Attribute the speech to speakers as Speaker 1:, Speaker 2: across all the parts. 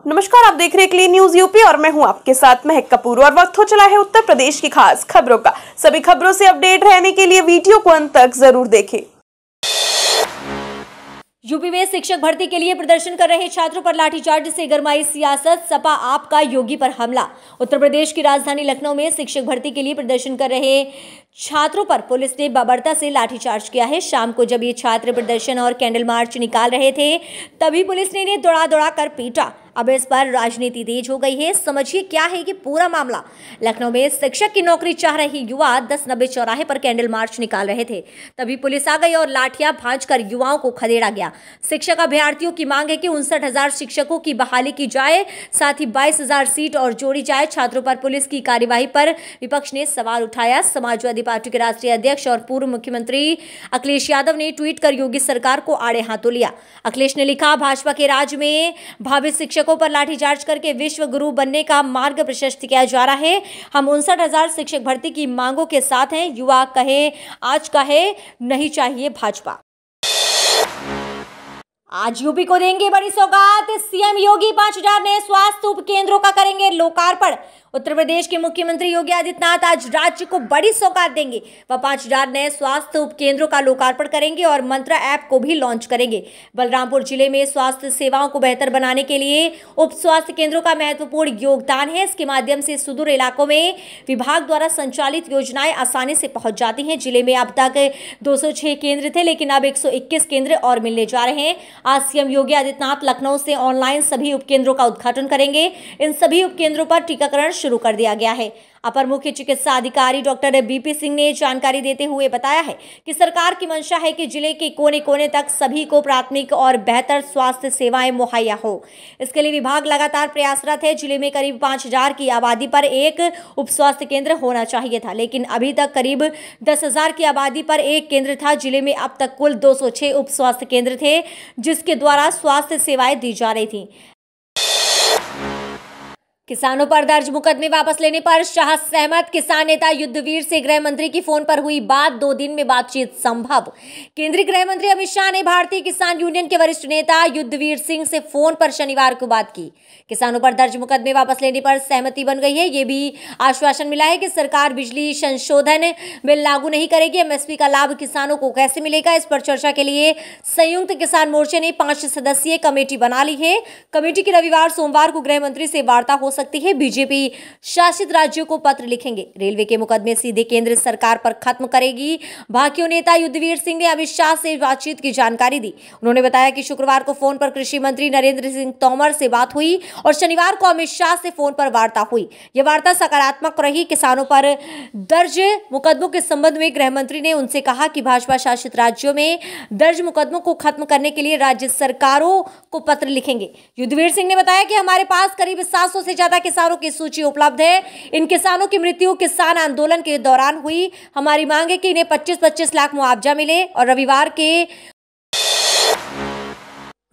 Speaker 1: नमस्कार, आप देख रहे हैं क्लीन न्यूज यूपी और मैं हूं आपके साथ महक कपूर। और वक्त हो चला है उत्तर प्रदेश की खास खबरों का। सभी खबरों से अपडेट रहने के लिए वीडियो को अंत तक जरूर देखें।
Speaker 2: यूपी में शिक्षक भर्ती के लिए प्रदर्शन कर रहे छात्रों पर लाठीचार्ज से गरमाई सियासत, सपा आप का योगी पर हमला। उत्तर प्रदेश की राजधानी लखनऊ में शिक्षक भर्ती के लिए प्रदर्शन कर रहे छात्रों पर पुलिस ने बर्बरता से लाठीचार्ज किया है। शाम को जब ये छात्र प्रदर्शन और कैंडल मार्च निकाल रहे थे तभी पुलिस ने इन्हें दौड़ा कर पीटा। अब इस पर राजनीति तेज हो गई है। समझिए क्या है कि पूरा मामला। लखनऊ में शिक्षक की नौकरी चाह रही युवा 1090 चौराहे पर कैंडल मार्च निकाल रहे थे, तभी पुलिस आ गई और लाठियां भांजकर युवाओं को खदेड़ा गया। शिक्षक अभ्यर्थियों की मांग है कि 59,000 शिक्षकों की बहाली की जाए, साथ ही 22,000 सीट और जोड़ी जाए। छात्रों पर पुलिस की कार्यवाही पर विपक्ष ने सवाल उठाया। समाजवादी पार्टी के राष्ट्रीय अध्यक्ष और पूर्व मुख्यमंत्री अखिलेश यादव ने ट्वीट कर योगी सरकार को आड़े हाथों लिया। अखिलेश ने लिखा, भाजपा के राज में भावी शिक्षकों पर लाठीचार्ज करके विश्व गुरु बनने का मार्ग प्रशस्त किया जा रहा है। हम 59,000 शिक्षक भर्ती की मांगों के साथ हैं। युवा कहे आज कहे नहीं चाहिए भाजपा। आज यूपी को देंगे बड़ी सौगात। सीएम योगी 5,000 नए स्वास्थ्य उपकेंद्रों का करेंगे लोकार्पण। उत्तर प्रदेश के मुख्यमंत्री योगी आदित्यनाथ आज राज्य को बड़ी सौगात देंगे। वह 5,000 नए स्वास्थ्य उपकेंद्रों का लोकार्पण करेंगे और मंत्रा ऐप को भी लॉन्च करेंगे। बलरामपुर जिले में स्वास्थ्य सेवाओं को बेहतर बनाने के लिए उप स्वास्थ्य केंद्रों का महत्वपूर्ण योगदान है। इसके माध्यम से सुदूर इलाकों में विभाग द्वारा संचालित योजनाएं आसानी से पहुंच जाती हैं। जिले में अब तक 206 केंद्र थे, लेकिन अब 121 केंद्र और मिलने जा रहे हैं। आज सीएम योगी आदित्यनाथ लखनऊ से ऑनलाइन सभी उपकेंद्रों का उद्घाटन करेंगे। इन सभी उपकेंद्रों पर टीकाकरण शुरू कर दिया गया है। अपर मुख्य चिकित्सा अधिकारी डॉक्टर बीपी सिंह ने जानकारी देते हुए बताया है कि सरकार की मंशा है कि जिले के कोने कोने तक सभी को प्राथमिक और बेहतर स्वास्थ्य सेवाएं मुहैया हो। इसके लिए विभाग लगातार प्रयासरत है। जिले में करीब 5,000 की आबादी पर एक उप स्वास्थ्य केंद्र होना चाहिए था, लेकिन अभी तक करीब 10,000 की आबादी पर एक केंद्र था। जिले में अब तक कुल 206 उप स्वास्थ्य केंद्र थे, जिसके द्वारा स्वास्थ्य सेवाएं दी जा रही थी। किसानों पर दर्ज मुकदमे वापस लेने पर शाह सहमत। किसान नेता युद्धवीर से गृह मंत्री की फोन पर हुई बात, 2 दिन में बातचीत संभव। केंद्रीय गृह मंत्री अमित शाह ने भारतीय किसान यूनियन के वरिष्ठ नेता युद्धवीर सिंह से फोन पर शनिवार को बात की। किसानों पर दर्ज मुकदमे वापस लेने पर सहमति बन गई है। ये भी आश्वासन मिला है कि सरकार बिजली संशोधन बिल लागू नहीं करेगी। एमएसपी का लाभ किसानों को कैसे मिलेगा, इस पर चर्चा के लिए संयुक्त किसान मोर्चे ने 5 सदस्यीय कमेटी बना ली है। कमेटी की रविवार सोमवार को गृह मंत्री से वार्ता हो सकती है। बीजेपी शासित राज्यों को पत्र लिखेंगे। रेलवे के मुकदमे सीधे केंद्र सरकार पर खत्म करेगी। भाकियों नेता युद्धवीर सिंह ने अमित शाह से बातचीत की जानकारी दी। उन्होंने बताया कि शुक्रवार को फोन पर कृषि मंत्री नरेंद्र सिंह तोमर से बात हुई और शनिवार को अमित शाह से फोन पर वार्ता हुई। यह वार्ता सकारात्मक रही। किसानों पर दर्ज मुकदमों के संबंध में गृह मंत्री ने उनसे कहा कि भाजपा शासित राज्यों में दर्ज मुकदमों को खत्म करने के लिए राज्य सरकारों को पत्र लिखेंगे। युद्धवीर सिंह ने बताया कि हमारे पास करीब 700 से ज्यादा किसानों की सूची उपलब्ध है। इन किसानों की मृत्यु किसान आंदोलन के दौरान हुई। हमारी मांग है कि इन्हें 25-25 लाख मुआवजा मिले। और रविवार के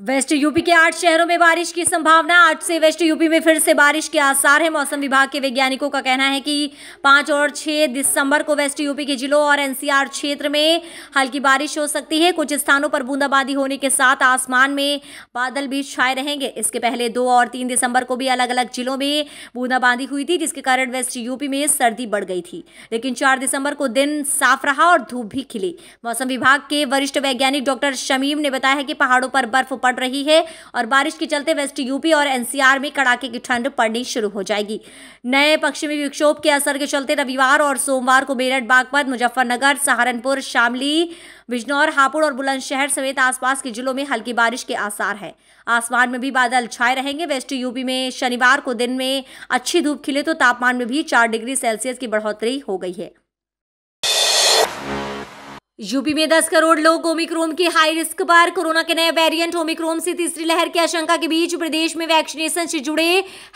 Speaker 2: वेस्ट यूपी के 8 शहरों में बारिश की संभावना। आज से वेस्ट यूपी में फिर से बारिश के आसार है। मौसम विभाग के वैज्ञानिकों का कहना है कि 5 और 6 दिसंबर को वेस्ट यूपी के जिलों और एनसीआर क्षेत्र में हल्की बारिश हो सकती है। कुछ स्थानों पर बूंदाबांदी होने के साथ आसमान में बादल भी छाए रहेंगे। इसके पहले 2 और 3 दिसंबर को भी अलग अलग जिलों में बूंदाबांदी हुई थी, जिसके कारण वेस्ट यूपी में सर्दी बढ़ गई थी। लेकिन 4 दिसंबर को दिन साफ रहा और धूप भी खिली। मौसम विभाग के वरिष्ठ वैज्ञानिक डॉक्टर शमीम ने बताया है कि पहाड़ों पर बर्फ पड़ रही है और बारिश के चलते वेस्ट यूपी और एनसीआर में कड़ाके की ठंड पड़नी शुरू हो जाएगी। नए पश्चिमी विक्षोभ के असर के चलते रविवार और सोमवार को मेरठ, बागपत, मुजफ्फरनगर, सहारनपुर, शामली, बिजनौर, हापुड़ और बुलंदशहर समेत आसपास के जिलों में हल्की बारिश के आसार है। आसमान में भी बादल छाए रहेंगे। वेस्ट यूपी में शनिवार को दिन में अच्छी धूप खिले तो तापमान में भी 4 डिग्री सेल्सियस की बढ़ोतरी हो गई है। यूपी में 10 करोड़ लोग ओमिक्रॉन की हाई रिस्क पर। कोरोना के नए वेरिएंट ओमिक्रॉन से तीसरी लहर की आशंका के बीच प्रदेश में वैक्सीनेशन से जुड़े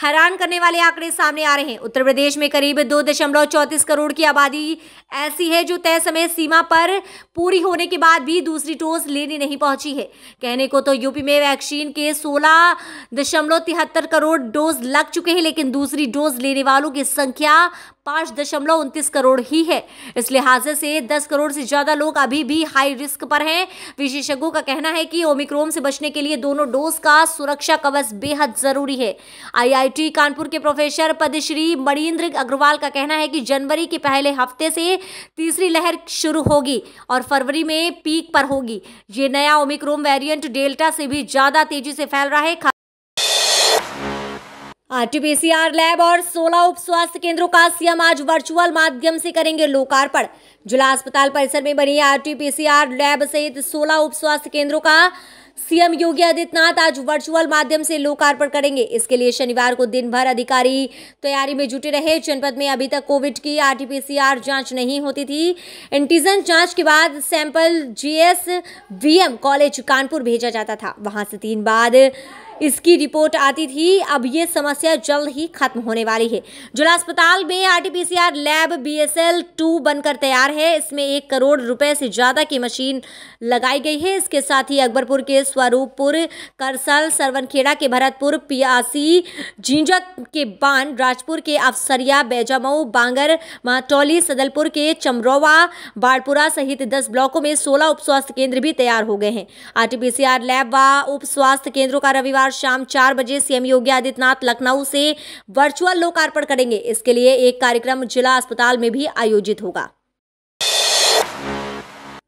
Speaker 2: हैरान करने वाले आंकड़े सामने आ रहे हैं। उत्तर प्रदेश में करीब 2.34 करोड़ की आबादी ऐसी है जो तय समय सीमा पर पूरी होने के बाद भी दूसरी डोज लेने नहीं पहुंची है। कहने को तो यूपी में वैक्सीन के 16.73 करोड़ डोज लग चुके हैं, लेकिन दूसरी डोज लेने वालों की संख्या 5.29 करोड़ ही है। इस लिहाज से 10 करोड़ से ज्यादा लोग अभी भी हाई रिस्क पर हैं। विशेषज्ञों का कहना है कि ओमिक्रॉन से बचने के लिए दोनों डोज का सुरक्षा कवच बेहद जरूरी है। IIT कानपुर के प्रोफेसर पद्मश्री मणीन्द्र अग्रवाल का कहना है कि जनवरी के पहले हफ्ते से तीसरी लहर शुरू होगी और फरवरी में पीक पर होगी। ये नया ओमिक्रॉन वेरिएंट डेल्टा से भी ज्यादा तेजी से फैल रहा है। RT-PCR लैब और 16 उप स्वास्थ्य केंद्रों का सीएम आज वर्चुअल माध्यम से करेंगे लोकार्पण। जिला अस्पताल परिसर में बनी RT-PCR लैब सहित 16 उप स्वास्थ्य केंद्रों का सीएम योगी आदित्यनाथ आज वर्चुअल माध्यम से लोकार्पण करेंगे। इसके लिए शनिवार को दिन भर अधिकारी तैयारी में जुटे रहे। जनपद में अभी तक कोविड की RT-PCR जांच नहीं होती थी। एंटीजन जांच के बाद सैंपल GSVM कॉलेज कानपुर भेजा जाता था, वहां से 3 बाद इसकी रिपोर्ट आती थी। अब ये समस्या जल्द ही खत्म होने वाली है। जिला अस्पताल में RT-PCR लैब BSL-2 बनकर तैयार है। इसमें 1 करोड़ रुपए से ज्यादा की मशीन लगाई गई है। इसके साथ ही अकबरपुर के स्वरूपपुर, करसल, सरवनखेड़ा के भरतपुर, पियासी, जिंजक के बान, राजपुर के अफसरिया, बैजामऊ, बांगर, माटौली, सदलपुर के चमरौवा, बाड़पुरा सहित 10 ब्लॉकों में 16 उप स्वास्थ्य केंद्र भी तैयार हो गए हैं। RT-PCR लैब व उप स्वास्थ्य केंद्रों का रविवार शाम 4 बजे सीएम योगी आदित्यनाथ लखनऊ से वर्चुअल लोकार्पण करेंगे। इसके लिए एक कार्यक्रम जिला अस्पताल में भी आयोजित होगा।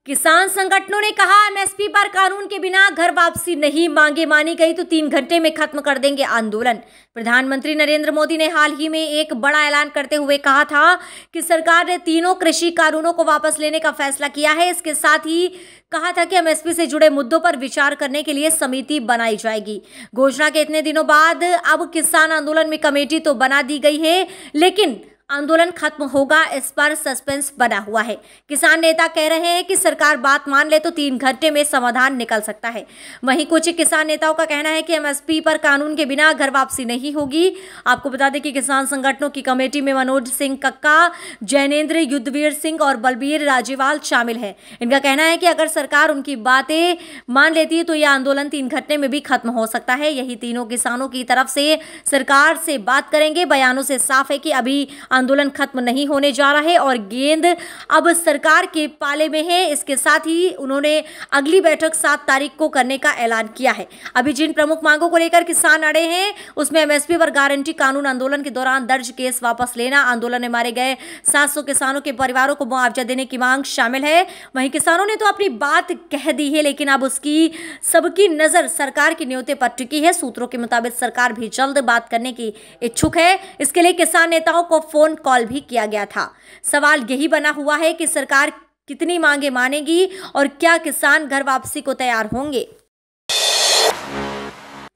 Speaker 2: किसान संगठनों ने कहा MSP पर कानून के बिना घर वापसी नहीं मानी गई तो 3 घंटे में खत्म कर देंगे आंदोलन। प्रधानमंत्री नरेंद्र मोदी ने हाल ही में एक बड़ा ऐलान करते हुए कहा था कि सरकार ने तीनों कृषि कानूनों को वापस लेने का फैसला किया है। इसके साथ ही कहा था कि MSP से जुड़े मुद्दों पर विचार करने के लिए समिति बनाई जाएगी। घोषणा के इतने दिनों बाद अब किसान आंदोलन में कमेटी तो बना दी गई है, लेकिन आंदोलन खत्म होगा, इस पर सस्पेंस बना हुआ है। किसान नेता कह रहे हैं कि सरकार बात मान ले तो 3 घंटे में समाधान निकल सकता है। वहीं कुछ किसान नेताओं का कहना है कि MSP पर कानून के बिना घर वापसी नहीं होगी। आपको बता दें कि किसान संगठनों की कमेटी में मनोज सिंह कक्का, जैनेन्द्र, युद्धवीर सिंह और बलबीर राजेवाल शामिल है। इनका कहना है कि अगर सरकार उनकी बातें मान लेती है तो यह आंदोलन 3 घंटे में भी खत्म हो सकता है। यही तीनों किसानों की तरफ से सरकार से बात करेंगे। बयानों से साफ है कि अभी आंदोलन खत्म नहीं होने जा रहा है और गेंद अब सरकार के पाले में है। इसके साथ ही उन्होंने अगली बैठक 7 तारीख को करने का ऐलान किया है। अभी जिन प्रमुख मांगों को लेकर किसान अड़े हैं उसमें MSP पर गारंटी कानून, आंदोलन के दौरान दर्ज केस वापस लेना, आंदोलन में मारे गए 700 किसानों के परिवारों को मुआवजा देने की मांग शामिल है। वहीं किसानों ने तो अपनी बात कह दी है, लेकिन अब उसकी सबकी नजर सरकार के न्योते पर टिकी है। सूत्रों के मुताबिक सरकार भी जल्द बात करने की इच्छुक है। इसके लिए किसान नेताओं को फोन कॉल भी किया गया था। सवाल यही बना हुआ है कि सरकार कितनी मांगे मानेगी और क्या किसान घर वापसी को तैयार होंगे।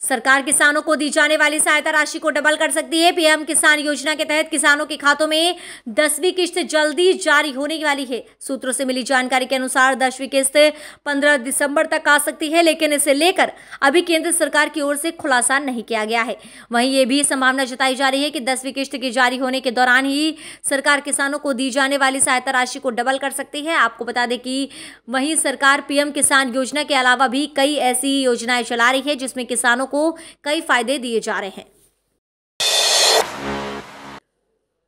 Speaker 2: सरकार किसानों को दी जाने वाली सहायता राशि को डबल कर सकती है। PM किसान योजना के तहत किसानों के खातों में 10वीं किस्त जल्दी जारी होने वाली है। सूत्रों से मिली जानकारी के अनुसार 10वीं किस्त 15 दिसंबर तक आ सकती है, लेकिन इसे लेकर अभी केंद्र सरकार की ओर से खुलासा नहीं किया गया है। वहीं ये भी संभावना जताई जा रही है कि 10वीं किस्त के जारी होने के दौरान ही सरकार किसानों को दी जाने वाली सहायता राशि को डबल कर सकती है। आपको बता दें कि वहीं सरकार PM किसान योजना के अलावा भी कई ऐसी योजनाएं चला रही है जिसमें किसानों को कई फायदे दिए जा रहे हैं।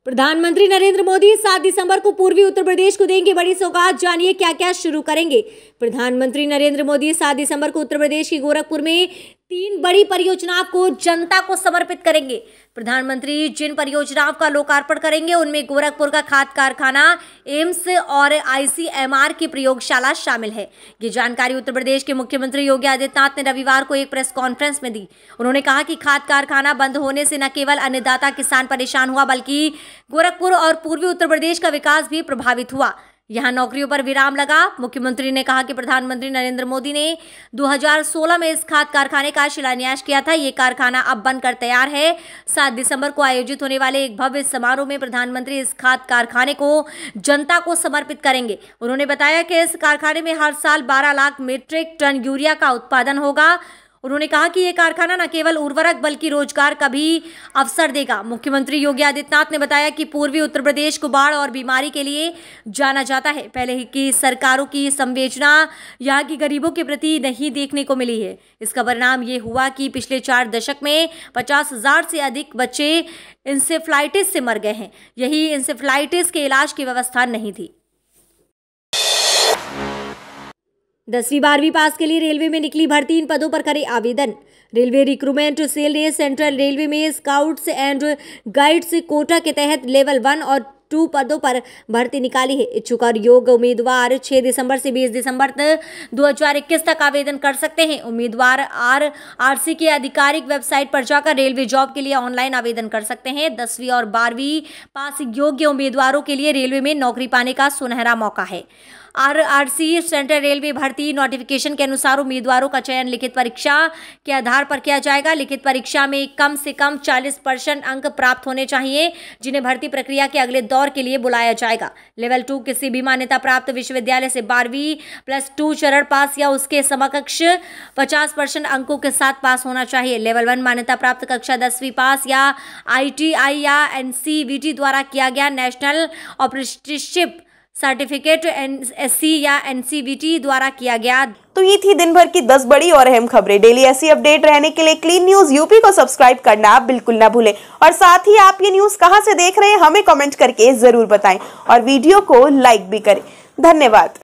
Speaker 2: प्रधानमंत्री नरेंद्र मोदी 7 दिसंबर को पूर्वी उत्तर प्रदेश को देंगे बड़ी सौगात। जानिए क्या क्या शुरू करेंगे। प्रधानमंत्री नरेंद्र मोदी 7 दिसंबर को उत्तर प्रदेश के गोरखपुर में 3 बड़ी परियोजनाओं को जनता को समर्पित करेंगे। प्रधानमंत्री जिन परियोजनाओं का लोकार्पण करेंगे उनमें गोरखपुर का खाद कारखाना, एम्स और ICMR की प्रयोगशाला शामिल है। ये जानकारी उत्तर प्रदेश के मुख्यमंत्री योगी आदित्यनाथ ने रविवार को एक प्रेस कॉन्फ्रेंस में दी। उन्होंने कहा कि खाद कारखाना बंद होने से न केवल अन्नदाता किसान परेशान हुआ, बल्कि गोरखपुर और पूर्वी उत्तर प्रदेश का विकास भी प्रभावित हुआ। यहां नौकरियों पर विराम लगा। मुख्यमंत्री ने कहा कि प्रधानमंत्री नरेंद्र मोदी ने 2016 में इस खाद कारखाने का शिलान्यास किया था। ये कारखाना अब बनकर तैयार है। 7 दिसंबर को आयोजित होने वाले एक भव्य समारोह में प्रधानमंत्री इस खाद कारखाने को जनता को समर्पित करेंगे। उन्होंने बताया कि इस कारखाने में हर साल 12 लाख मीट्रिक टन यूरिया का उत्पादन होगा। उन्होंने कहा कि ये कारखाना न केवल उर्वरक बल्कि रोजगार का भी अवसर देगा। मुख्यमंत्री योगी आदित्यनाथ ने बताया कि पूर्वी उत्तर प्रदेश को बाढ़ और बीमारी के लिए जाना जाता है। पहले की सरकारों की संवेदना यहाँ के गरीबों के प्रति नहीं देखने को मिली है। इसका परिणाम ये हुआ कि पिछले 4 दशक में 50,000 से अधिक बच्चे इंसेफ्लाइटिस से मर गए हैं। यही इंसेफ्लाइटिस के इलाज की व्यवस्था नहीं थी। 10वीं 12वीं पास के लिए रेलवे में निकली भर्ती, इन पदों पर करे आवेदन। रेलवे रिक्रूटमेंट सेल ने सेंट्रल रेलवे में स्काउट्स एंड गाइड्स कोटा के तहत लेवल 1 और 2 पदों पर भर्ती निकाली है। इच्छुक और योग्य उम्मीदवार 6 दिसंबर से 20 दिसंबर 2021 तक आवेदन कर सकते हैं। उम्मीदवार आरआरसी की आधिकारिक वेबसाइट पर जाकर रेलवे जॉब के लिए ऑनलाइन आवेदन कर सकते हैं। 10वीं और 12वीं पास योग्य उम्मीदवारों के लिए रेलवे में नौकरी पाने का सुनहरा मौका है। आरआरसी सेंट्रल रेलवे भर्ती नोटिफिकेशन के अनुसार उम्मीदवारों का चयन लिखित परीक्षा के आधार पर किया जाएगा। लिखित परीक्षा में कम से कम 40% अंक प्राप्त होने चाहिए, जिन्हें भर्ती प्रक्रिया के अगले दौर के लिए बुलाया जाएगा। लेवल 2 किसी भी मान्यता प्राप्त विश्वविद्यालय से 12वीं+2 चरण पास या उसके समकक्ष 50% अंकों के साथ पास होना चाहिए। लेवल 1 मान्यता प्राप्त कक्षा 10वीं पास या ITI या NCVT द्वारा किया गया नेशनल अप्रेंटिसशिप सर्टिफिकेट SC या NCVT द्वारा किया गया।
Speaker 1: तो ये थी दिन भर की 10 बड़ी और अहम खबरें। डेली ऐसी अपडेट रहने के लिए क्लीन न्यूज यूपी को सब्सक्राइब करना आप बिल्कुल ना भूलें। और साथ ही आप ये न्यूज कहां से देख रहे हैं हमें कमेंट करके जरूर बताएं और वीडियो को लाइक भी करें। धन्यवाद।